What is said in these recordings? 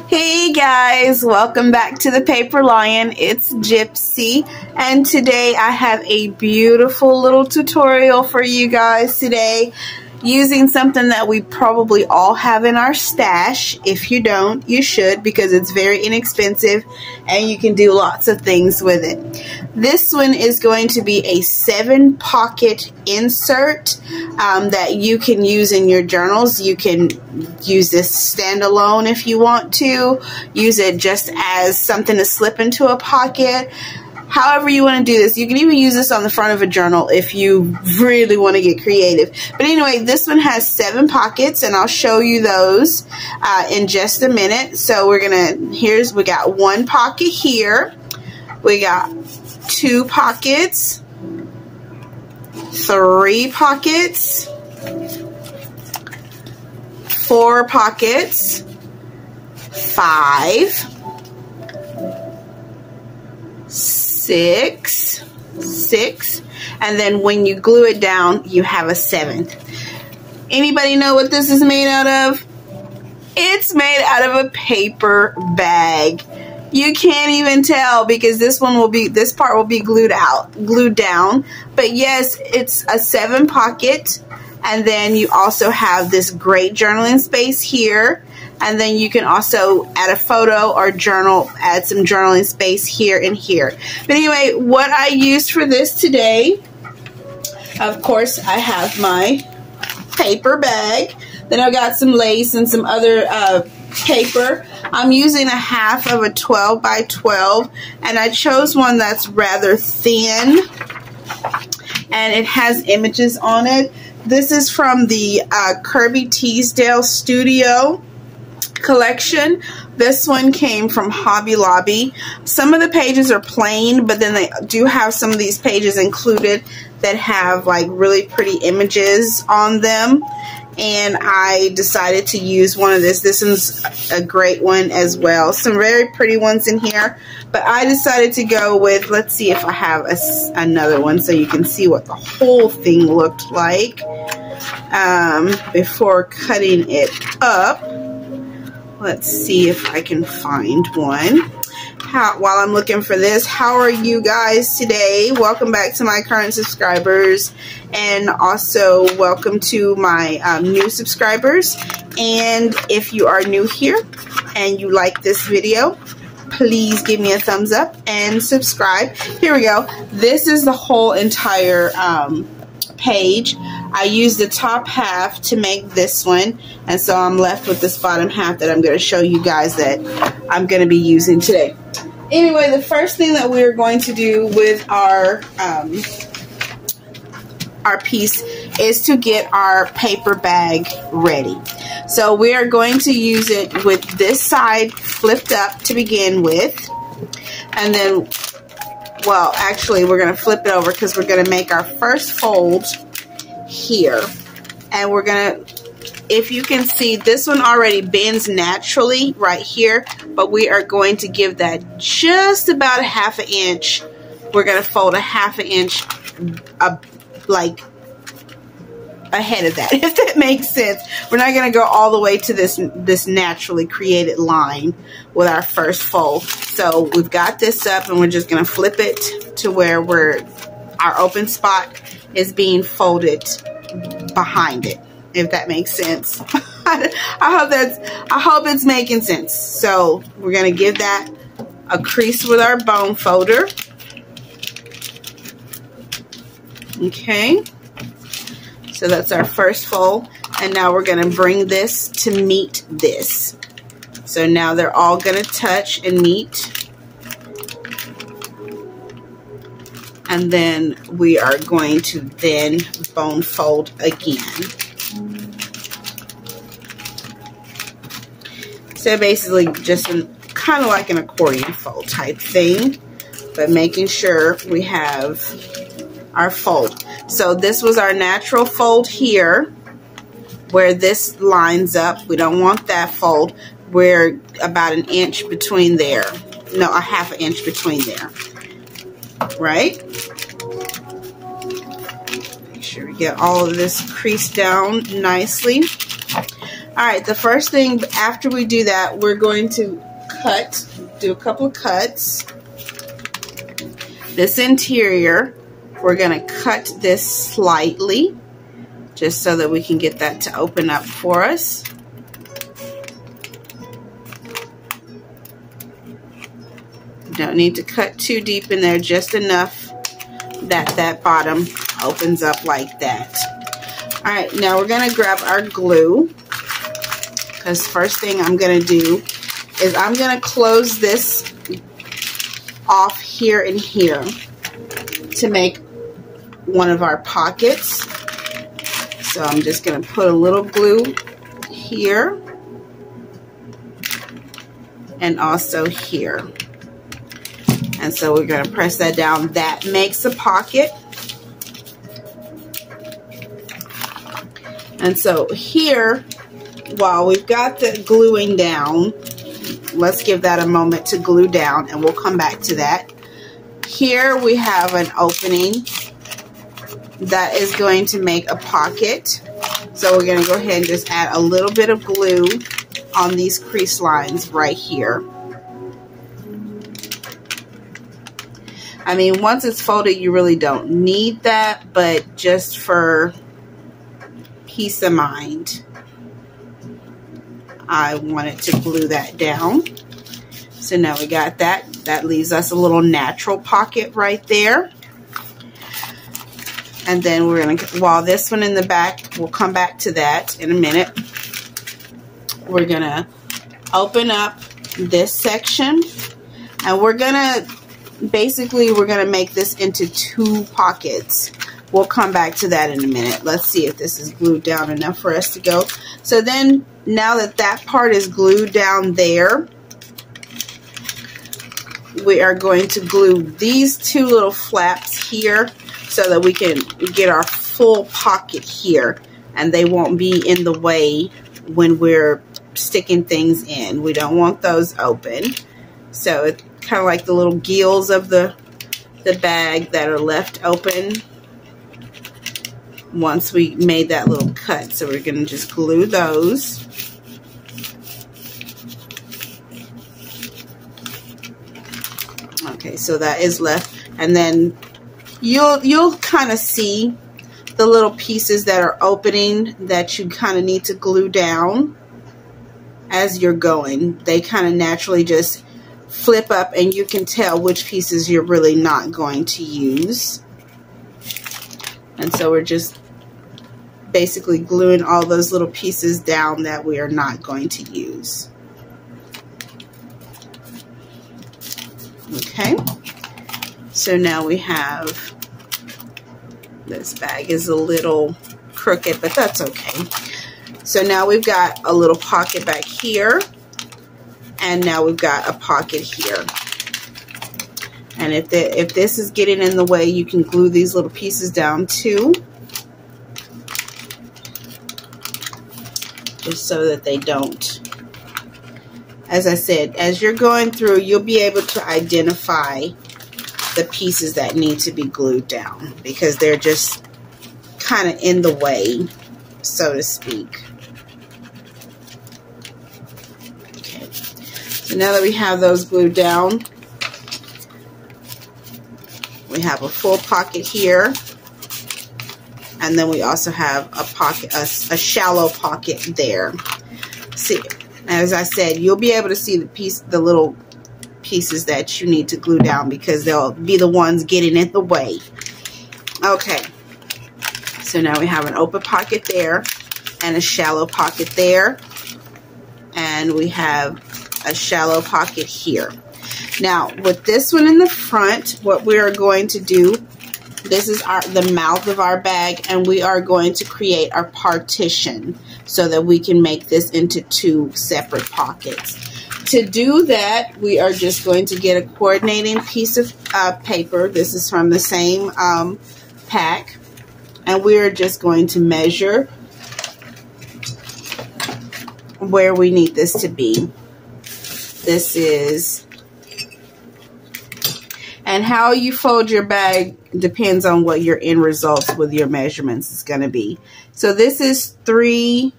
Hey guys, welcome back to the Paper Lion. It's Gypsy, and today I have a beautiful little tutorial for you guys today using something that we probably all have in our stash. If you don't, you should, because it's very inexpensive and you can do lots of things with it. This one is going to be a 7-pocket insert that you can use in your journals. You can use this standalone if you want to. Use it just as something to slip into a pocket. However you want to do this. You can even use this on the front of a journal if you really want to get creative. But anyway, this one has 7 pockets, and I'll show you those in just a minute. So we got 1 pocket here. We got 2 pockets, 3 pockets, 4 pockets, 5, 6, and then when you glue it down, you have a 7th. Anybody know what this is made out of? It's made out of a paper bag. You can't even tell because this part will be glued down. But yes, it's a 7 pocket, and then you also have this great journaling space here. And then you can also add a photo or add some journaling space here and here. But anyway, what I used for this today, of course, I have my paper bag. Then I've got some lace and some other paper. I'm using a half of a 12 by 12, and I chose one that's rather thin, and it has images on it. This is from the Kirby Teasdale Studio collection. This one came from Hobby Lobby. Some of the pages are plain, but then they do have some of these pages included that have like really pretty images on them, and I decided to use one of this. This one's a great one as well. Some very pretty ones in here, but I decided to go with, let's see if I have another one so you can see what the whole thing looked like before cutting it up. Let's see if I can find one. While I'm looking for this, how are you guys today? Welcome back to my current subscribers, and also welcome to my new subscribers. And if you are new here and you like this video, please give me a thumbs up and subscribe. Here we go. This is the whole entire page. I used the top half to make this one, and so I'm left with this bottom half that I'm going to show you guys that I'm going to be using today. Anyway, the first thing that we're going to do with our piece is to get our paper bag ready. So we are going to use it with this side flipped up to begin with, and then, well, actually we're going to flip it over because we're going to make our first fold here. And we're going to, if you can see, this one already bends naturally right here, but we are going to give that just about a ½ inch. We're going to fold a ½ inch like ahead of that, if that makes sense. We're not going to go all the way to this naturally created line with our first fold. So we've got this up, and we're just going to flip it to where our open spot is being folded behind it, if that makes sense. I hope it's making sense. So we're going to give that a crease with our bone folder. Okay. So that's our first fold, and now we're going to bring this to meet this. So now they're all going to touch and meet. And then we are going to then bone fold again. So basically just kind of like an accordion fold type thing, but making sure we have our fold. So this was our natural fold here where this lines up. We don't want that fold. We're about an inch between there. No, a ½ inch between there. Right? Make sure we get all of this creased down nicely. right, the first thing after we do that, we're going to do a couple of cuts. This interior, we're going to cut this slightly, just so that we can get that to open up for us. Don't need to cut too deep in there, just enough that that bottom opens up like that. All right, now we're going to grab our glue, because first thing I'm going to do is I'm going to close this off here and here to make one of our pockets. So I'm just going to put a little glue here and also here. And so we're going to press that down. That makes a pocket. And so here, while we've got the gluing down, let's give that a moment to glue down, and we'll come back to that. Here we have an opening that is going to make a pocket. So we're going to go ahead and just add a little bit of glue on these crease lines right here. I mean, once it's folded, you really don't need that, but just for peace of mind, I wanted to glue that down. So now we got that. That leaves us a little natural pocket right there. And then we're going to, while this one in the back, we'll come back to that in a minute. We're going to open up this section, and we're going to, basically, we're going to make this into 2 pockets. We'll come back to that in a minute. Let's see if this is glued down enough for us to go. So then, now that that part is glued down there, we are going to glue these 2 little flaps here so that we can get our full pocket here, and they won't be in the way when we're sticking things in. We don't want those open. So it's kind of like the little gills of the bag that are left open once we made that little cut. So we're going to just glue those. Okay, so that is left, and then you'll kind of see the little pieces that are opening that you kind of need to glue down as you're going. They kind of naturally just flip up, and you can tell which pieces you're really not going to use. And so we're just basically gluing all those little pieces down that we are not going to use. Okay, so now we have, this bag is a little crooked, but that's okay. So now we've got a little pocket back here, and now we've got a pocket here. And if this is getting in the way, you can glue these little pieces down too, just so that they don't. As I said, as you're going through, you'll be able to identify the pieces that need to be glued down, because they're just kind of in the way, so to speak. Okay, so now that we have those glued down, we have a full pocket here, and then we also have a pocket, a shallow pocket there. See, as I said, you'll be able to see the little pieces that you need to glue down, because they'll be the ones getting in the way. Okay, so now we have an open pocket there and a shallow pocket there, and we have a shallow pocket here. Now with this one in the front, what we are going to do, this is the mouth of our bag, and we are going to create our partition so that we can make this into 2 separate pockets. To do that, we are just going to get a coordinating piece of paper. This is from the same pack, and we are just going to measure where we need this to be. This is, and how you fold your bag depends on what your end results with your measurements is going to be. So this is 3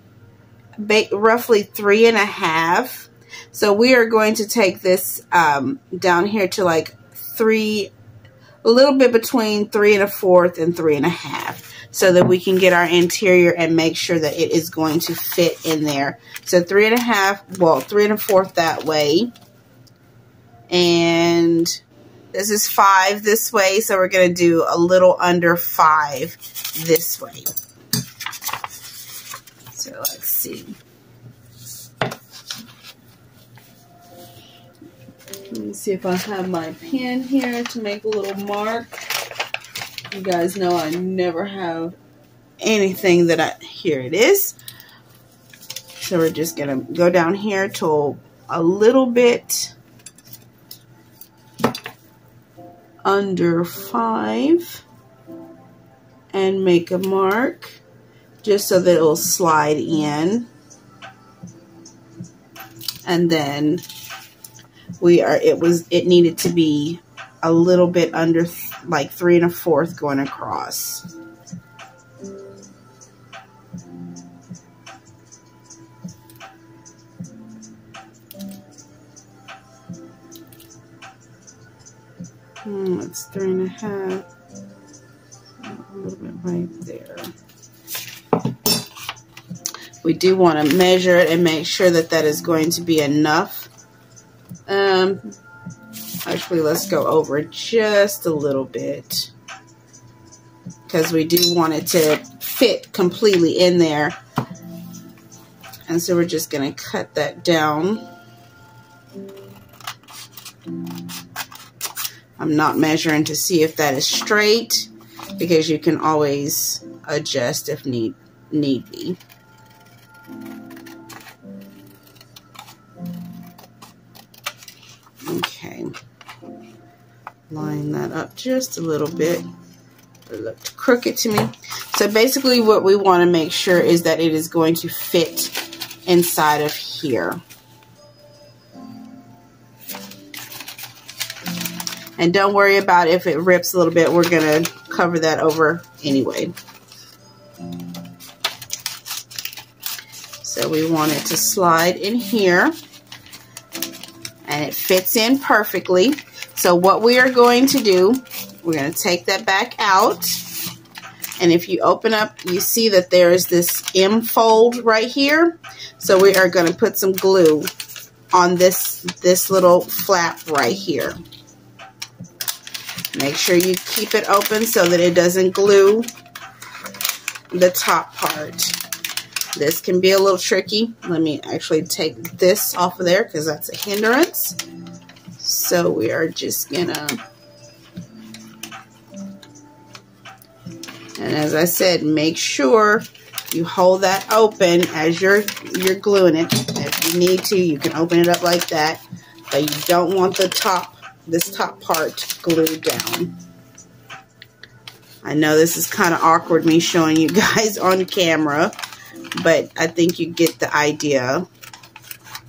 roughly 3.5. So we are going to take this down here to like 3, a little bit between 3 1/4 and 3.5, so that we can get our interior and make sure that it is going to fit in there. So 3.5, well, 3 1/4 that way. And this is 5 this way, so we're going to do a little under 5 this way. So let's see. Let me see if I have my pen here to make a little mark. You guys know I never have anything that here it is. So we're just going to go down here to a little bit under 5 and make a mark just so that it will slide in. And then it needed to be a little bit under like 3 1/4 going across. It's 3.5, a little bit right there. We do want to measure it and make sure that that is going to be enough. Actually, let's go over just a little bit, because we do want it to fit completely in there. And so we're just going to cut that down. I'm not measuring to see if that is straight, because you can always adjust if need be. Okay, line that up just a little bit. It looked crooked to me. So basically what we want to make sure is that it is going to fit inside of here. And don't worry about if it rips a little bit. We're going to cover that over anyway. So we want it to slide in here. And it fits in perfectly. So what we are going to do, we're going to take that back out. And if you open up, you see that there is this M fold right here. So we are going to put some glue on this little flap right here. Make sure you keep it open so that it doesn't glue the top part. This can be a little tricky. Let me actually take this off of there because that's a hindrance. So we are just gonna, and as I said, make sure you hold that open as you're gluing it. If you need to, you can open it up like that, but you don't want the top, this top part glued down. I know this is kind of awkward, me showing you guys on camera, but I think you get the idea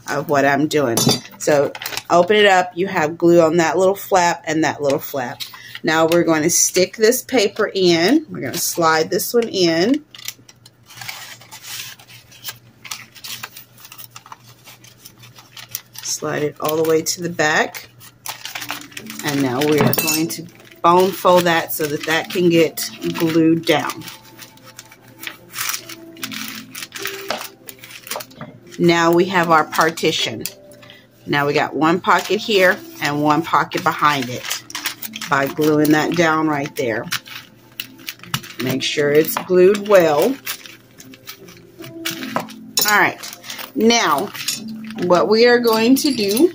of what I'm doing. So open it up. You have glue on that little flap and that little flap. Now we're going to stick this paper in. We're going to slide this one in. Slide it all the way to the back. And now we are going to bone fold that so that that can get glued down. Now we have our partition. Now we got one pocket here and one pocket behind it by gluing that down right there. Make sure it's glued well. All right, now what we are going to do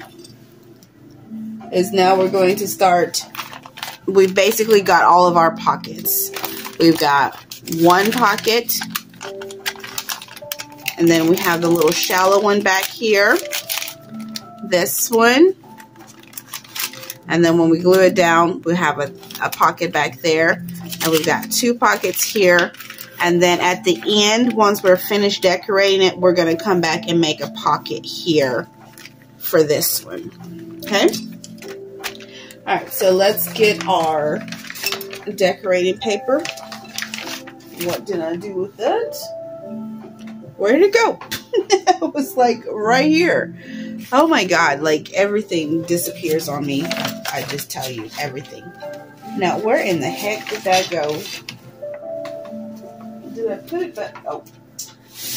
is now we're going to start. We've basically got all of our pockets. We've got one pocket, and then we have the little shallow one back here, this one, and then when we glue it down, we have a pocket back there, and we've got two pockets here, and then at the end, once we're finished decorating it, we're going to come back and make a pocket here for this one, okay? All right, so let's get our decorating paper. What did I do with that? Where did it go? It was like right here. Oh my God, like everything disappears on me. I just tell you, everything. Now, where in the heck did that go? Did I put it back? Oh,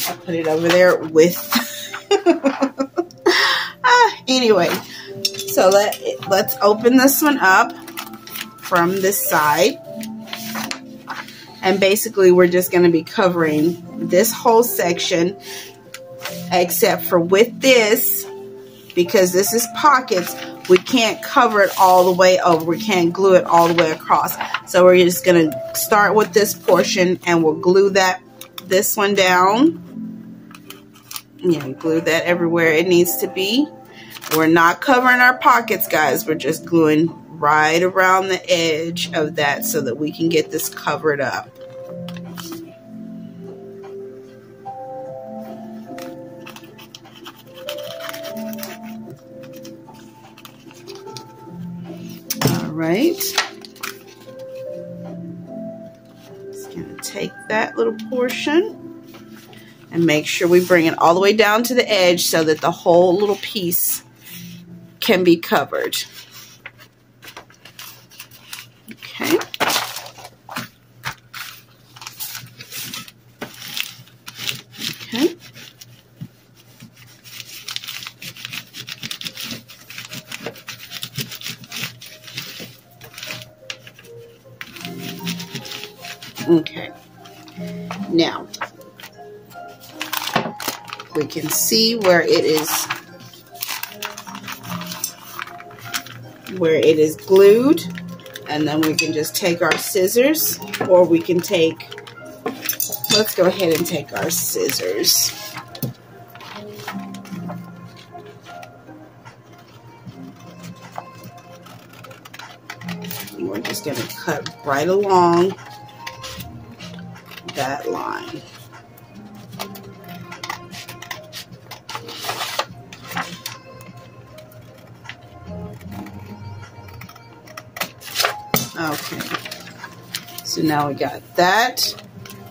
I put it over there with... Anyway, so let's open this one up from this side. And basically, we're just going to be covering this whole section, except for with this, because this is pockets, we can't cover it all the way over. We can't glue it all the way across. So we're just going to start with this portion, and we'll glue this one down. Yeah, glue that everywhere it needs to be. We're not covering our pockets, guys. We're just gluing right around the edge of that so that we can get this covered up. All right. Just gonna take that little portion and make sure we bring it all the way down to the edge so that the whole little piece can be covered. Okay. Okay. Okay. Now, we can see where it is glued, and then we can just take our scissors, or we can let's go ahead and take our scissors. And we're just going to cut right along that line. Okay, so now we got that.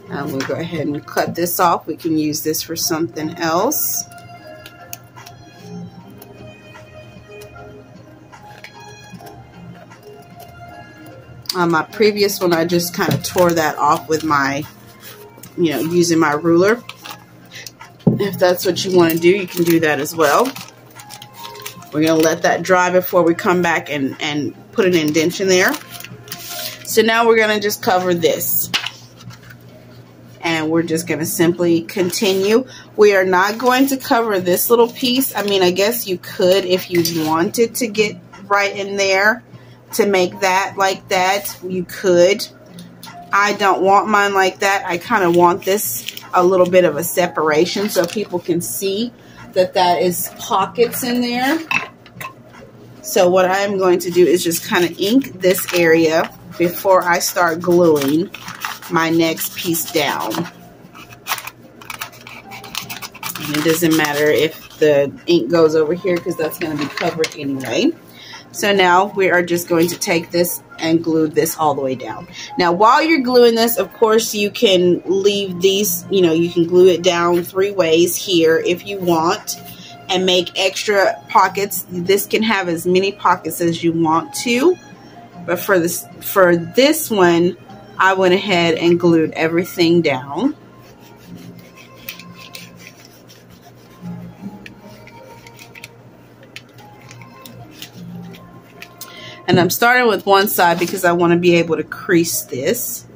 We'll go ahead and cut this off. We can use this for something else. On my previous one, I just kind of tore that off with my, using my ruler. If that's what you want to do, you can do that as well. We're going to let that dry before we come back and put an indentation there. So now we're going to just cover this. And we're just going to simply continue. We are not going to cover this little piece. I mean, I guess you could if you wanted to get right in there to make that like that. You could. I don't want mine like that. I kind of want this a little bit of a separation so people can see that that is pockets in there. So what I'm going to do is just kind of ink this area before I start gluing my next piece down. And it doesn't matter if the ink goes over here because that's going to be covered anyway. So now we are just going to take this and glue this all the way down. Now while you're gluing this, of course, you can leave these, you can glue it down 3 ways here if you want and make extra pockets. This can have as many pockets as you want to. But for this one, I went ahead and glued everything down. And I'm starting with one side because I want to be able to crease this.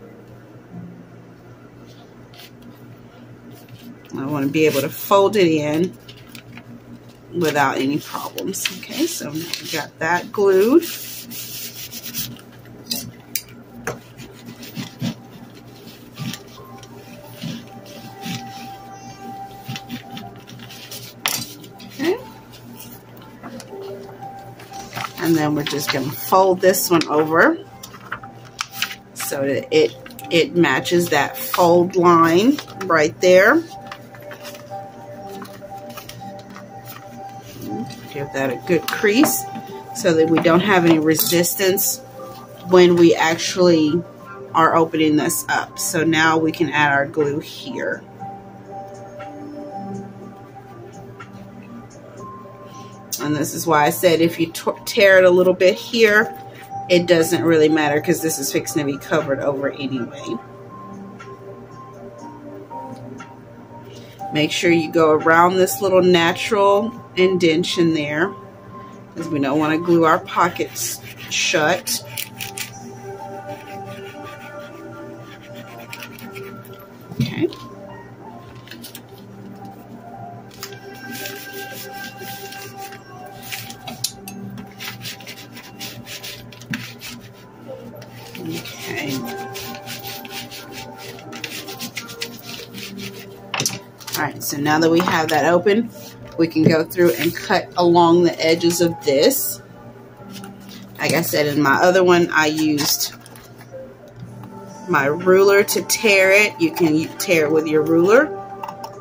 I want to be able to fold it in without any problems. Okay, so now we got that glued. And then we're just going to fold this one over so that it matches that fold line right there. Give that a good crease so that we don't have any resistance when we actually are opening this up. So now we can add our glue here. And this is why I said if you tear it a little bit here, it doesn't really matter because this is fixing to be covered over anyway. Make sure you go around this little natural indentation there, because we don't want to glue our pockets shut. Okay. Okay. Alright, so now that we have that open, we can go through and cut along the edges of this. Like I said, in my other one, I used my ruler to tear it. You can tear it with your ruler,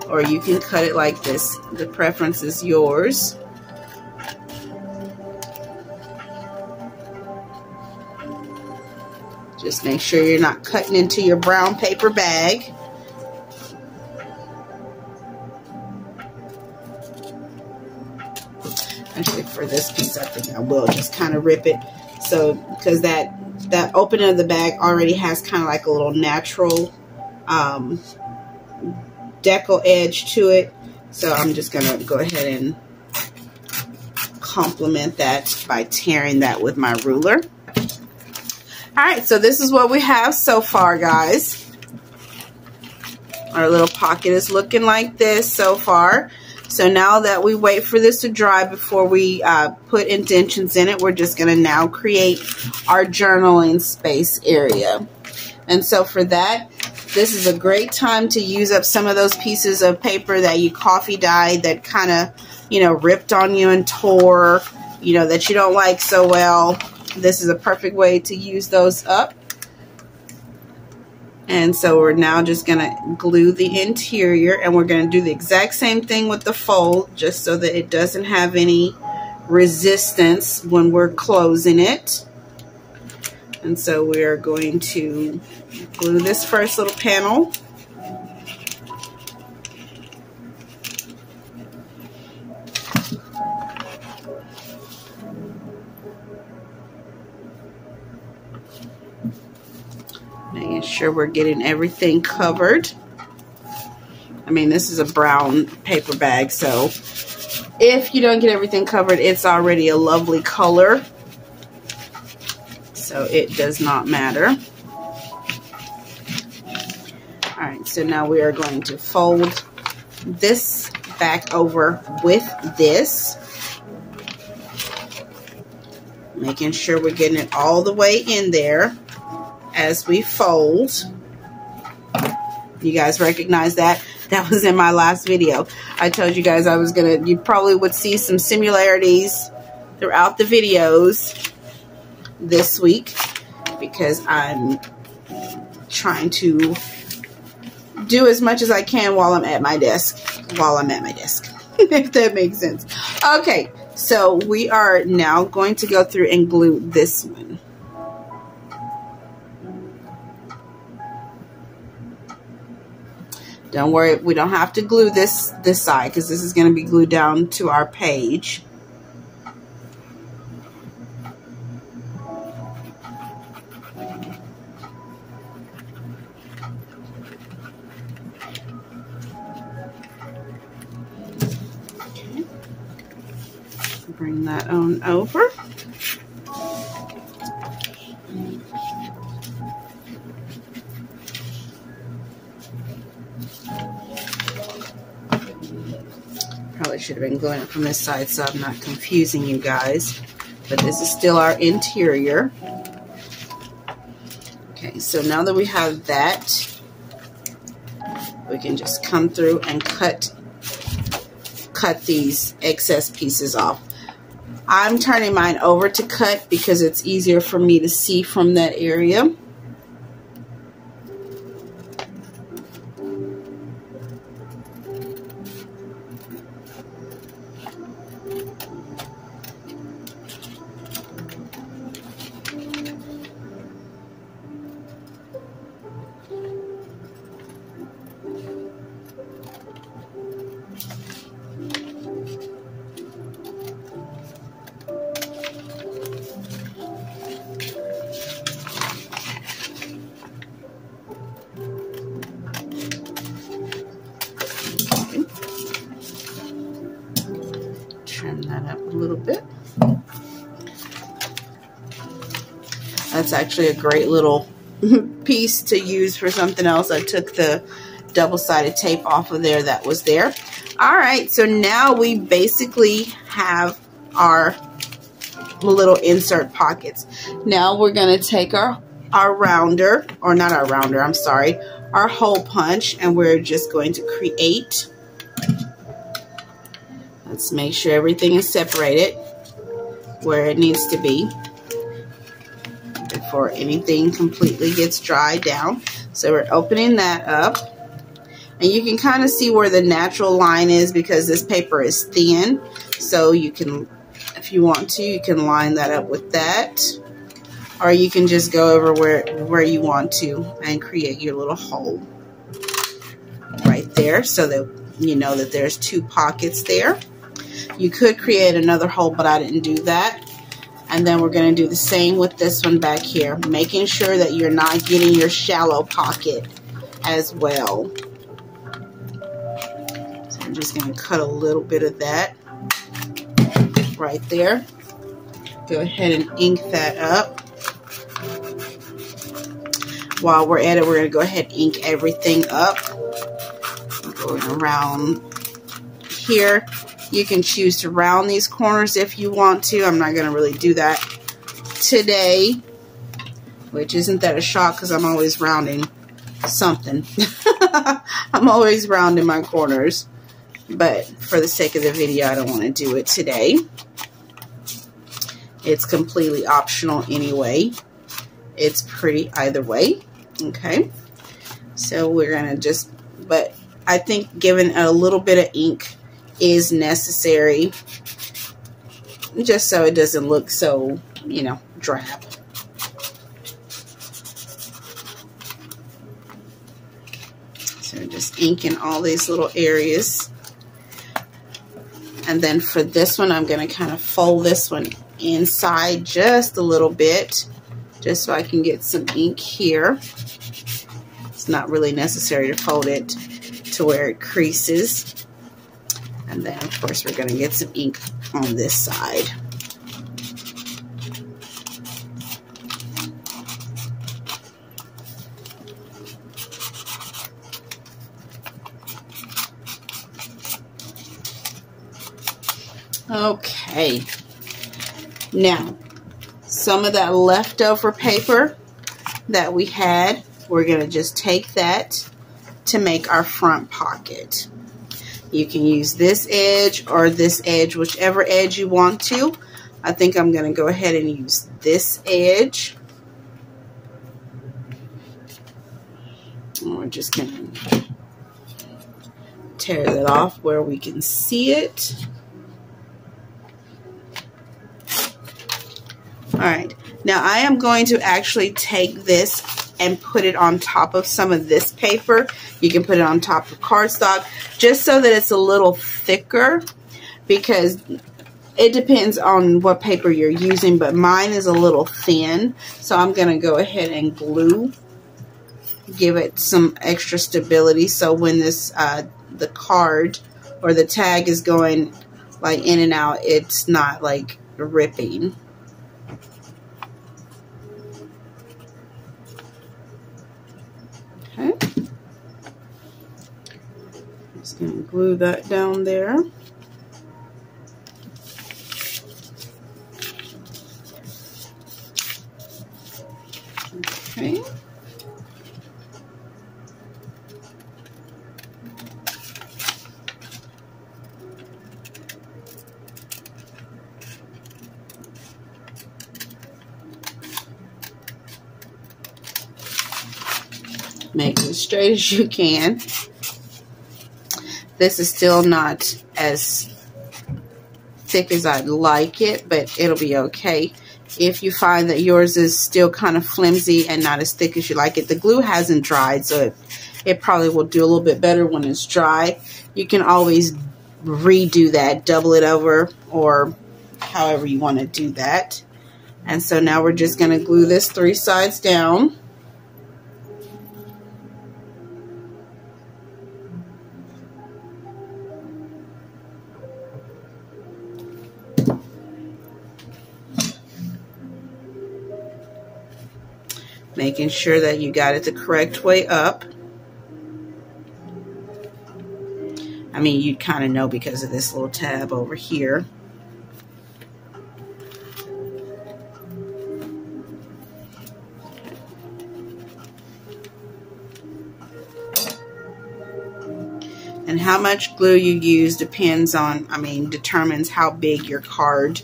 or you can cut it like this. The preference is yours. Just make sure you're not cutting into your brown paper bag. Actually, for this piece, I think I will just kind of rip it. So, because that opening of the bag already has kind of like a little natural decal edge to it. So I'm just going to go ahead and complement that by tearing that with my ruler. Alright, so this is what we have so far, guys. Our little pocket is looking like this so far. So now that we wait for this to dry before we put indentions in it, we're just going to now create our journaling space area. And so for that, this is a great time to use up some of those pieces of paper that you coffee dyed that kind of, you know, ripped on you and tore, you know, that you don't like so well. This is a perfect way to use those up. And so we're now just going to glue the interior, and we're going to do the exact same thing with the fold, just so that it doesn't have any resistance when we're closing it. And so we are going to glue this first little panel. Making sure we're getting everything covered. I mean, this is a brown paper bag, so if you don't get everything covered, it's already a lovely color. So it does not matter. Alright, so now we are going to fold this back over with this. Making sure we're getting it all the way in there as we fold. You guys recognize that? That was in my last video. I told you guys I was gonna, you probably would see some similarities throughout the videos this week, because I'm trying to do as much as I can while I'm at my desk. If that makes sense. Okay, so we are now going to go through and glue this one. Don't worry, we don't have to glue this side, because this is going to be glued down to our page. Okay. Bring that on over. Probably should have been gluing it from this side so I'm not confusing you guys. But this is still our interior. Okay, so now that we have that, we can just come through and cut these excess pieces off. I'm turning mine over to cut because it's easier for me to see from that area. line up a little bit. That's actually a great little piece to use for something else. I took the double-sided tape off of there that was there. All right, so now we basically have our little insert pockets. Now we're going to take our rounder, or not our rounder, I'm sorry, our hole punch, and we're just going to create. Let's make sure everything is separated where it needs to be before anything completely gets dried down. So we're opening that up, and you can kind of see where the natural line is because this paper is thin. So you can, if you want to, you can line that up with that, or you can just go over where you want to and create your little hole right there so that you know that there's two pockets there. You could create another hole, but I didn't do that. And then we're going to do the same with this one back here, making sure that you're not getting your shallow pocket as well. So I'm just going to cut a little bit of that right there. Go ahead and ink that up. While we're at it, we're going to go ahead and ink everything up. Going around here. You can choose to round these corners if you want to. I'm not going to really do that today, which isn't that a shock because I'm always rounding something. I'm always rounding my corners, but for the sake of the video, I don't want to do it today. It's completely optional anyway. It's pretty either way. Okay, so we're going to just, but I think giving a little bit of ink is necessary just so it doesn't look so, you know, drab. So just inking all these little areas. And then for this one, I'm going to kind of fold this one inside just a little bit, just so I can get some ink here. It's not really necessary to fold it to where it creases. And then, of course, we're going to get some ink on this side. Okay. Now, some of that leftover paper that we had, we're going to just take that to make our front pocket. You can use this edge or this edge, whichever edge you want to. I think I'm going to go ahead and use this edge. And we're just going to tear that off where we can see it. All right. Now I am going to actually take this and put it on top of some of this paper. You can put it on top of cardstock just so that it's a little thicker, because it depends on what paper you're using, but mine is a little thin. So I'm going to go ahead and glue, give it some extra stability, so when this the card or the tag is going like in and out, it's not like ripping. Okay, just going to glue that down there. Okay. Make it as straight as you can. This is still not as thick as I'd like it, but it'll be okay. If you find that yours is still kind of flimsy and not as thick as you like it, the glue hasn't dried, so it probably will do a little bit better when it's dry. You can always redo that, double it over, or however you want to do that. And so now we're just going to glue this 3 sides down. Making sure that you got it the correct way up. I mean, you kind of know because of this little tab over here. And how much glue you use depends on, determines how big your card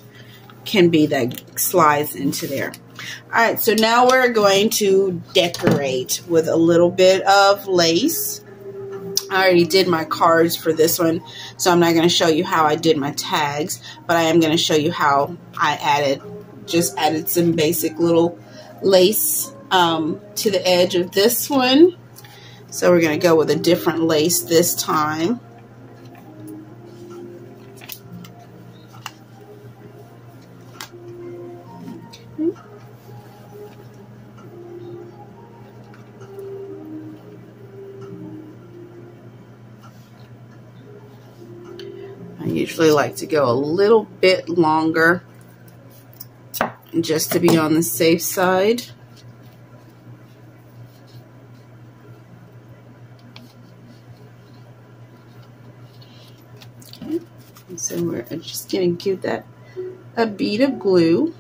can be that slides into there. All right, so now we're going to decorate with a little bit of lace. I already did my cards for this one, so I'm not going to show you how I did my tags, but I am going to show you how I just added some basic little lace to the edge of this one. So we're going to go with a different lace this time. Okay. I usually like to go a little bit longer just to be on the safe side. Okay. And so we're just going to give that a bead of glue.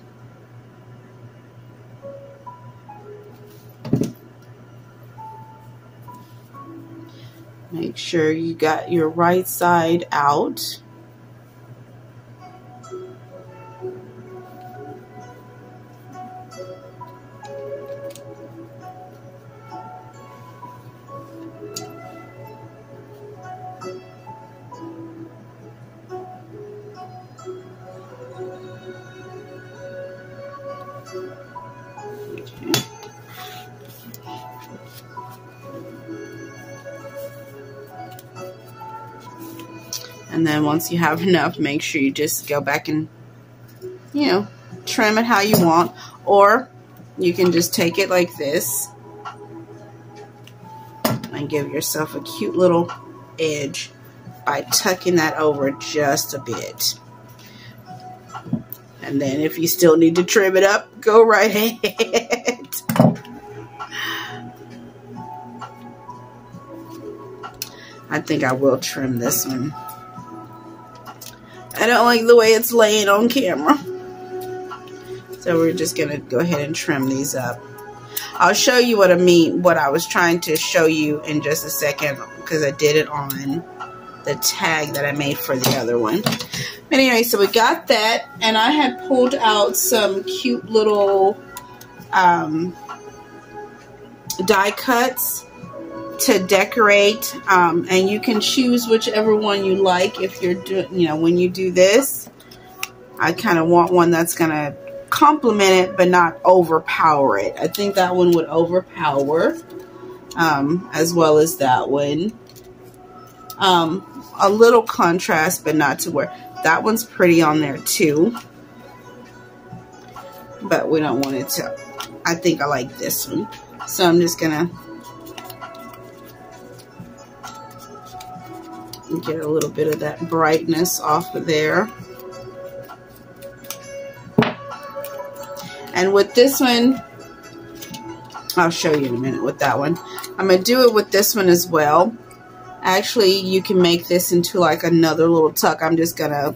Make sure you got your right side out. And then once you have enough, make sure you just go back and, trim it how you want. Or you can just take it like this and give yourself a cute little edge by tucking that over just a bit. And then if you still need to trim it up, go right ahead. I think I will trim this one. I don't like the way it's laying on camera. So we're just going to go ahead and trim these up. I'll show you what I was trying to show you in just a second, because I did it on the tag that I made for the other one. But anyway, so we got that, and I had pulled out some cute little die cuts to decorate, and you can choose whichever one you like. If you're doing, when you do this, I kind of want one that's gonna complement it but not overpower it. I think that one would overpower, as well as that one. A little contrast, but not to where that one's pretty on there too, but we don't want it to. I think I like this one, so I'm just gonna get a little bit of that brightness off of there. And with this one, I'll show you in a minute with that one. I'm going to do it with this one as well. Actually, you can make this into like another little tuck. I'm just going to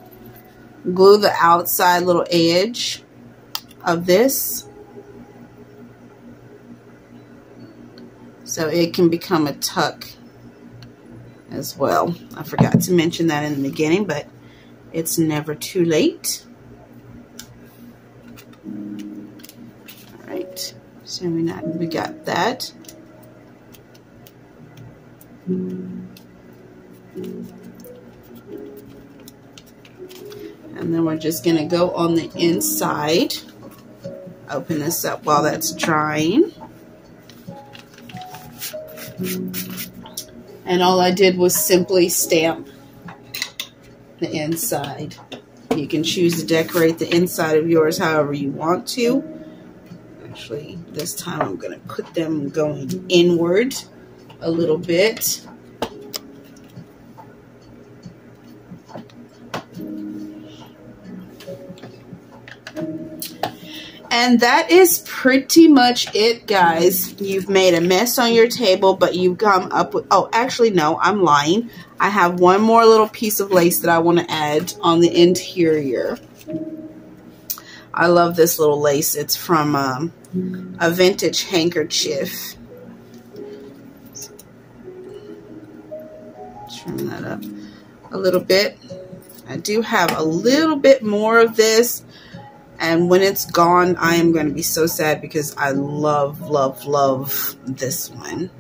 glue the outside little edge of this so it can become a tuck as well. I forgot to mention that in the beginning, but it's never too late. All right, so we got that. And then we're just going to go on the inside. Open this up while that's drying. And all I did was simply stamp the inside. You can choose to decorate the inside of yours however you want to. Actually, this time I'm going to put them going inward a little bit. And that is pretty much it, guys. You've made a mess on your table, but you've come up with, oh, actually, no, I'm lying. I have one more little piece of lace that I want to add on the interior. I love this little lace. It's from a vintage handkerchief. Trim that up a little bit. I do have a little bit more of this. And when it's gone, I am going to be so sad because I love, love, love this one.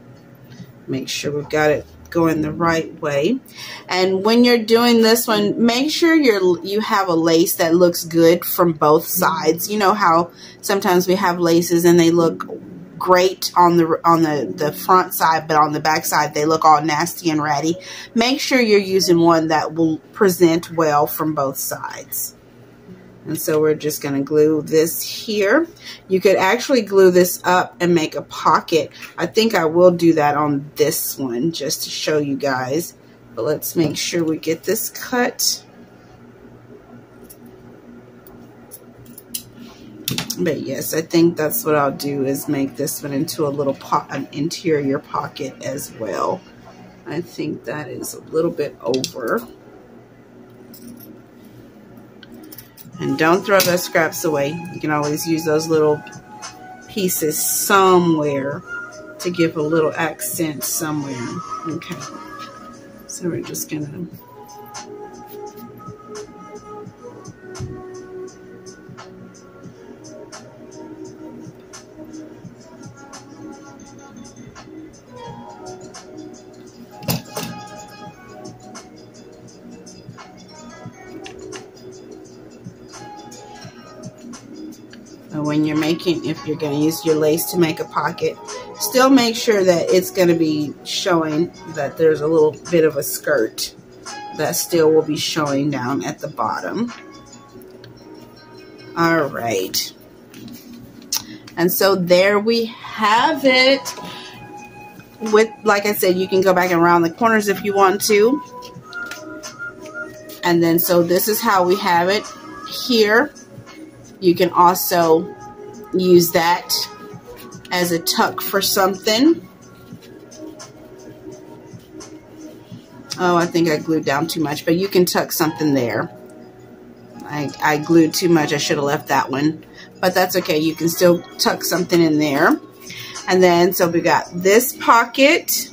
Make sure we've got it going the right way. And when you're doing this one, make sure you have a lace that looks good from both sides. You know how sometimes we have laces and they look great on the front side, but on the back side they look all nasty and ratty. Make sure you're using one that will present well from both sides. And so we're just going to glue this here. You could actually glue this up and make a pocket. I think I will do that on this one just to show you guys. But let's make sure we get this cut. But yes, I think that's what I'll do, is make this one into a little an interior pocket as well. I think that is a little bit over. And don't throw those scraps away. You can always use those little pieces somewhere to give a little accent somewhere. Okay. So we're just gonna when you're making, if you're going to use your lace to make a pocket, still make sure that it's going to be showing that there's a little bit of a skirt that still will be showing down at the bottom. All right. And so there we have it. With, like I said, you can go back and round the corners if you want to. And then, so this is how we have it here. You can also use that as a tuck for something. Oh, I think I glued down too much, but you can tuck something there. I glued too much. I should have left that one, but that's okay. You can still tuck something in there. And then, so we got this pocket.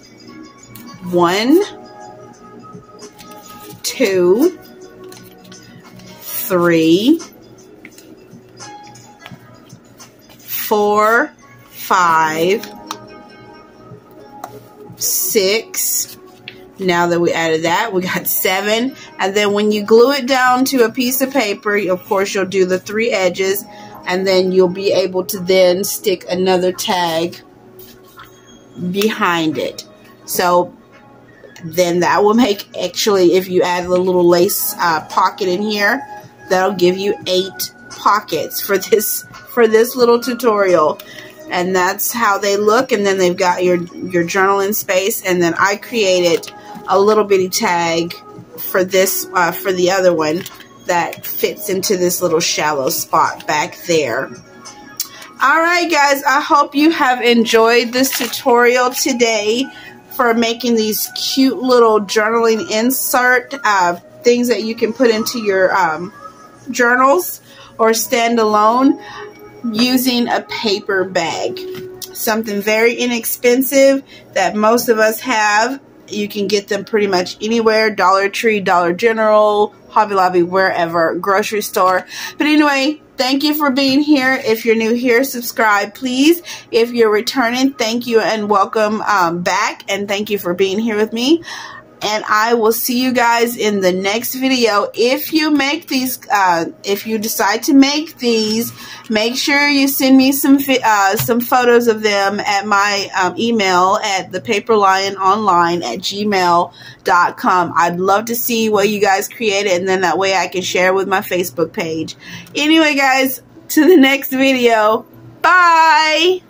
1, 2, 3, 4, 5, 6. Now that we added that, we got 7. And then when you glue it down to a piece of paper, of course, you'll do the 3 edges, and then you'll be able to then stick another tag behind it. So then that will make, actually, if you add a little lace pocket in here, that'll give you 8 pockets for this little tutorial. And that's how they look. And then they've got your journaling space. And then I created a little bitty tag for this for the other one that fits into this little shallow spot back there. All right, guys, I hope you have enjoyed this tutorial today for making these cute little journaling insert things that you can put into your journals or stand alone using a paper bag. Something very inexpensive that most of us have. You can get them pretty much anywhere, Dollar Tree, Dollar General, Hobby Lobby, wherever, grocery store. But anyway, thank you for being here. If you're new here, subscribe, please. If you're returning, thank you and welcome back. And thank you for being here with me. And I will see you guys in the next video. If you make these, if you decide to make these, make sure you send me some photos of them at my email at thepaperliononline@gmail.com. I'd love to see what you guys created, and then that way I can share with my Facebook page. Anyway, guys, to the next video. Bye!